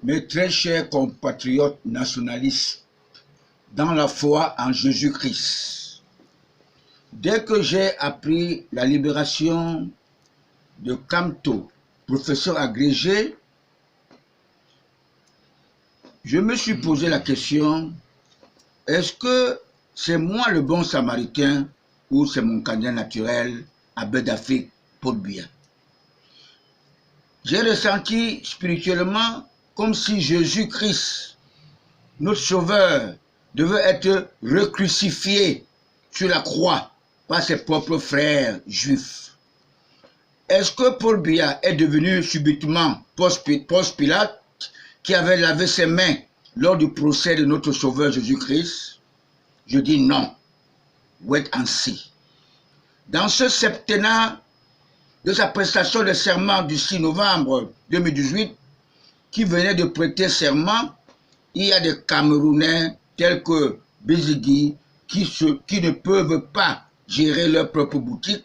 Mes très chers compatriotes nationalistes, dans la foi en Jésus-Christ, dès que j'ai appris la libération de Kamto, professeur agrégé, je me suis posé la question, est-ce que c'est moi le bon samaritain ou c'est mon candidat naturel, Abbé d'Afrique, Paul Biya? J'ai ressenti spirituellement comme si Jésus-Christ, notre sauveur, devait être recrucifié sur la croix par ses propres frères juifs. Est-ce que Paul Biya est devenu subitement Ponce Pilate qui avait lavé ses mains lors du procès de notre sauveur Jésus-Christ? Je dis non. Wait and see. Dans ce septennat de sa prestation de serment du 6 novembre 2018, qui venait de prêter serment, il y a des Camerounais tels que Bezigui qui ne peuvent pas gérer leur propre boutique,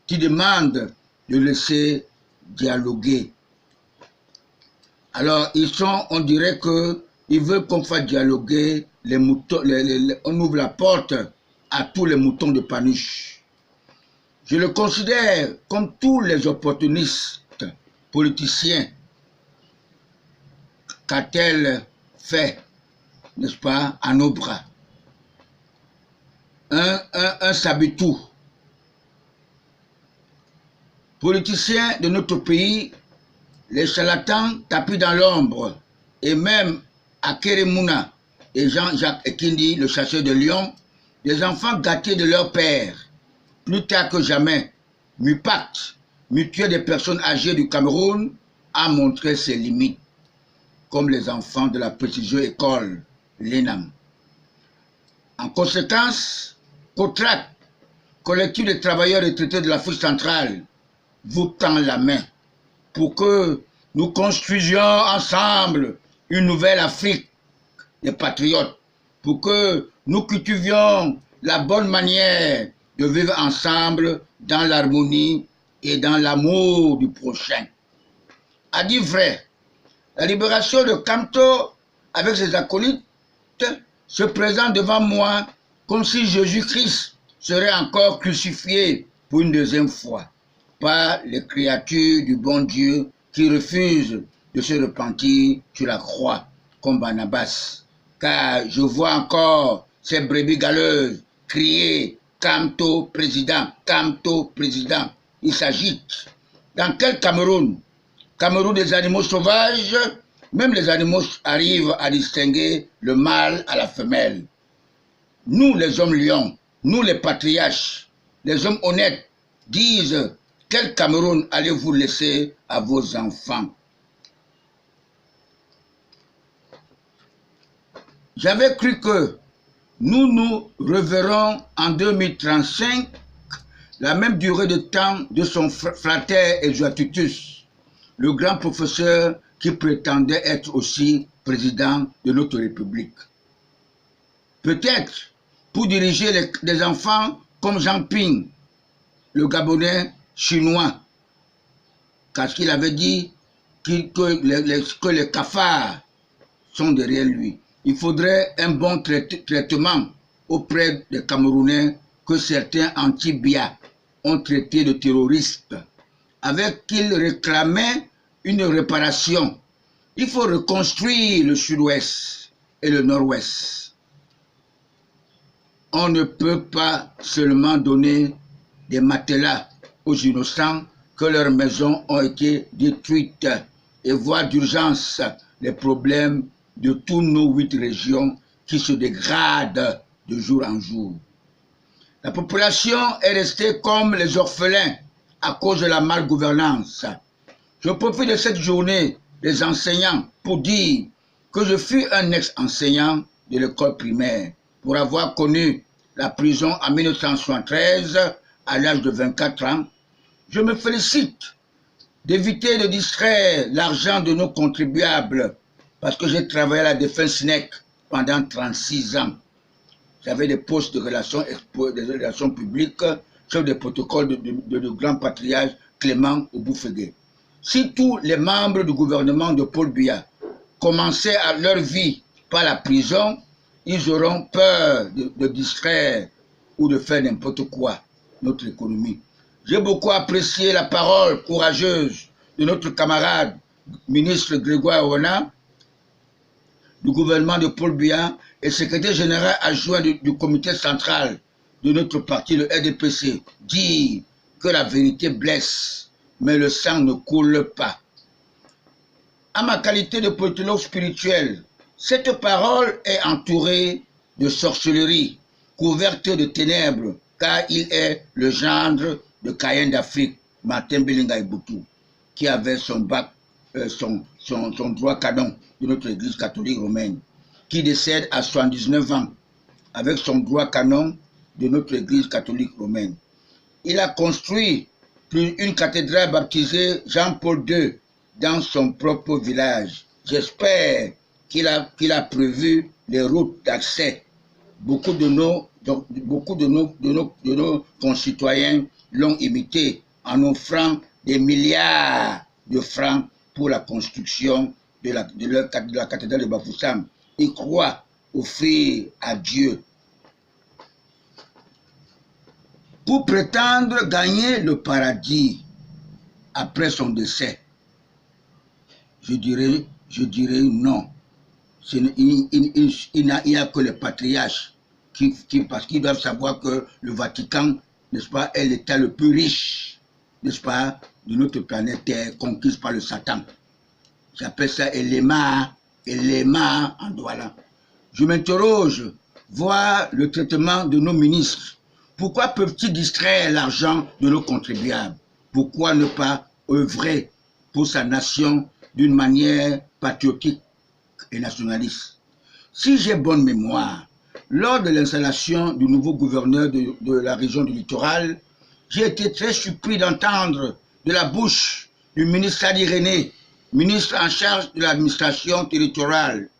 qui demandent de laisser dialoguer. Alors, on dirait qu'ils veulent qu'on fasse dialoguer les moutons, on ouvre la porte à tous les moutons de Paniche. Je le considère comme tous les opportunistes politiciens qu'a-t-elle fait, n'est-ce pas, à nos bras. Un sabitou. Politiciens de notre pays, les charlatans tapis dans l'ombre, et même à Keremouna et Jean-Jacques Ekindi, le chasseur de lions, des enfants gâtés de leur père. Plus tard que jamais, MUPACT, Mutuelle des personnes âgées du Cameroun, a montré ses limites, comme les enfants de la prestigieuse école, l'ENAM. En conséquence, COTRAC, collectif des travailleurs retraités de l'Afrique centrale, vous tend la main pour que nous construisions ensemble une nouvelle Afrique des patriotes, pour que nous cultivions la bonne manière de vivre ensemble dans l'harmonie et dans l'amour du prochain. À dire vrai, la libération de Kamto avec ses acolytes se présente devant moi comme si Jésus-Christ serait encore crucifié pour une deuxième fois par les créatures du bon Dieu qui refusent de se repentir sur la croix comme Barnabas. Car je vois encore ces brebis galeuses crier « Kamto président, Kamto président ». Il s'agite. Dans quel Cameroun? Cameroun des animaux sauvages, même les animaux arrivent à distinguer le mâle à la femelle. Nous, les hommes lions, nous, les patriarches, les hommes honnêtes, disent quel Cameroun allez-vous laisser à vos enfants? J'avais cru que nous nous reverrons en 2035, la même durée de temps de son frater Exuatutus, le grand professeur qui prétendait être aussi président de notre République. Peut-être pour diriger des enfants comme Jean Ping, le Gabonais chinois, parce qu'il avait dit que les cafards sont derrière lui. Il faudrait un bon traitement auprès des Camerounais que certains anti-Biya ont traité de terroristes, avec qu'ils réclamaient une réparation. Il faut reconstruire le sud-ouest et le nord-ouest. On ne peut pas seulement donner des matelas aux innocents que leurs maisons ont été détruites et voir d'urgence les problèmes de toutes nos 8 régions qui se dégradent de jour en jour. La population est restée comme les orphelins à cause de la malgouvernance. Je profite de cette journée des enseignants pour dire que je fus un ex-enseignant de l'école primaire pour avoir connu la prison en 1973 à l'âge de 24 ans. Je me félicite d'éviter de distraire l'argent de nos contribuables parce que j'ai travaillé à la défense SNEC pendant 36 ans. J'avais des postes de relations publiques, chef de protocole de grand patriarche Clément Oboufégué. Si tous les membres du gouvernement de Paul Biya commencer leur vie par la prison, ils auront peur de distraire ou de faire n'importe quoi notre économie. J'ai beaucoup apprécié la parole courageuse de notre camarade ministre Grégoire Orona, du gouvernement de Paul Biya et secrétaire général adjoint du comité central de notre parti, le RDPC, dire que la vérité blesse, mais le sang ne coule pas. À ma qualité de politologue spirituel, cette parole est entourée de sorcellerie, couverte de ténèbres, car il est le gendre de Caïn d'Afrique, Martin Belinga Iboutou, qui avait son bac, son droit canon de notre église catholique romaine, qui décède à 79 ans avec son droit canon de notre église catholique romaine. Il a construit une cathédrale baptisée Jean-Paul II dans son propre village. J'espère qu'il a prévu les routes d'accès. Beaucoup de nos concitoyens l'ont imité en offrant des milliards de francs pour la construction de la cathédrale de Bafoussam. Ils croient offrir à Dieu pour prétendre gagner le paradis après son décès. Je dirais non. Il n'y a que les patriarches parce qu'ils doivent savoir que le Vatican, n'est-ce pas, est l'État le plus riche, n'est-ce pas, de notre planète Terre, conquise par le Satan. J'appelle ça Elema en Douala. Je m'interroge, voir le traitement de nos ministres. Pourquoi peuvent-ils distraire l'argent de nos contribuables? Pourquoi ne pas œuvrer pour sa nation d'une manière patriotique et nationaliste? Si j'ai bonne mémoire, lors de l'installation du nouveau gouverneur de la région du littoral, j'ai été très surpris d'entendre de la bouche du ministre Sadi René, ministre en charge de l'administration territoriale.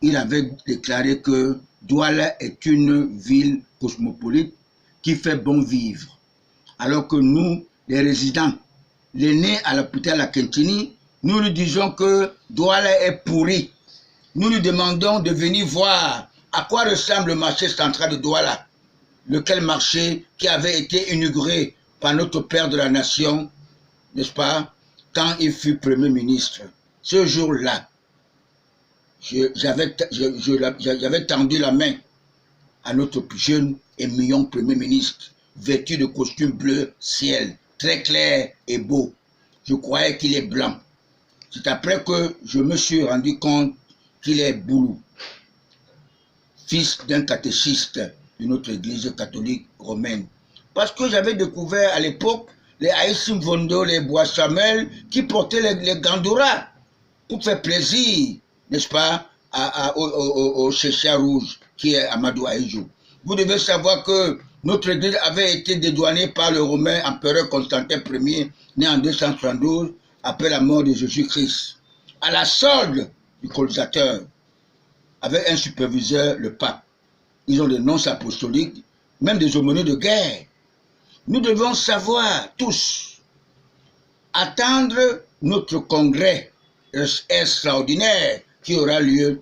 Il avait déclaré que Douala est une ville cosmopolite qui fait bon vivre. Alors que nous, les résidents, les nés à l'hôpital à Kentini, nous lui disons que Douala est pourri. Nous lui demandons de venir voir à quoi ressemble le marché central de Douala, lequel marché qui avait été inauguré par notre père de la nation, n'est-ce pas, quand il fut Premier ministre. Ce jour-là, j'avais tendu la main à notre jeune et mignon Premier ministre, vêtu de costume bleu ciel, très clair et beau. Je croyais qu'il est blanc. C'est après que je me suis rendu compte qu'il est boulou, fils d'un catéchiste de notre église catholique romaine. Parce que j'avais découvert à l'époque les Aïssim Vondo, les Bois Samuel, qui portaient les Gandoura pour faire plaisir, n'est-ce pas, au Chécha Rouge, qui est Amadou Aïdjou. Vous devez savoir que notre église avait été dédouanée par le romain empereur Constantin Ier, né en 272, après la mort de Jésus-Christ, à la solde du colonisateur, avec un superviseur, le pape. Ils ont des noms apostoliques, même des aumôniers de guerre. Nous devons savoir tous, attendre notre congrès extraordinaire qui aura lieu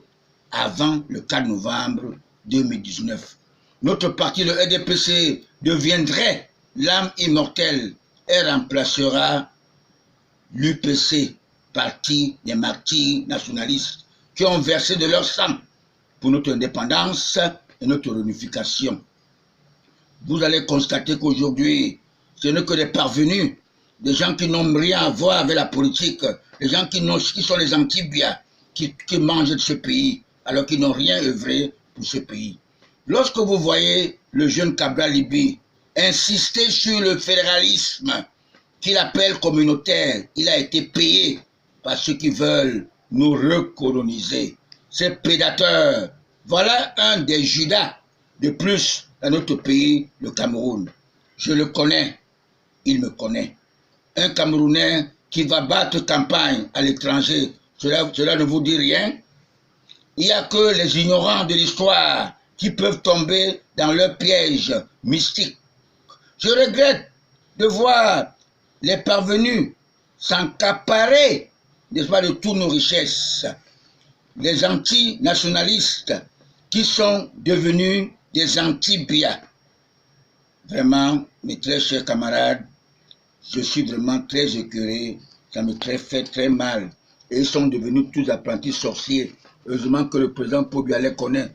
avant le 4 novembre 2019. Notre parti, le RDPC, deviendrait l'âme immortelle et remplacera l'UPC, parti des martyrs nationalistes qui ont versé de leur sang pour notre indépendance et notre réunification. Vous allez constater qu'aujourd'hui, ce n'est que des parvenus, des gens qui n'ont rien à voir avec la politique, des gens qui sont les anti-Biya, qui mangent de ce pays, alors qu'ils n'ont rien œuvré pour ce pays. Lorsque vous voyez le jeune Kabla Libi insister sur le fédéralisme qu'il appelle communautaire, il a été payé par ceux qui veulent nous recoloniser. Ces prédateurs, voilà un des Judas de plus dans notre pays, le Cameroun. Je le connais, il me connaît. Un Camerounais qui va battre campagne à l'étranger, cela ne vous dit rien? Il n'y a que les ignorants de l'histoire qui peuvent tomber dans leur piège mystique. Je regrette de voir les parvenus s'accaparer, n'est-ce pas, de toutes nos richesses les anti-nationalistes qui sont devenus des anti-BIA. Vraiment, mes très chers camarades, je suis vraiment très écœuré, ça me fait très mal. Et ils sont devenus tous apprentis sorciers. Heureusement que le président Paul Biya les connaît.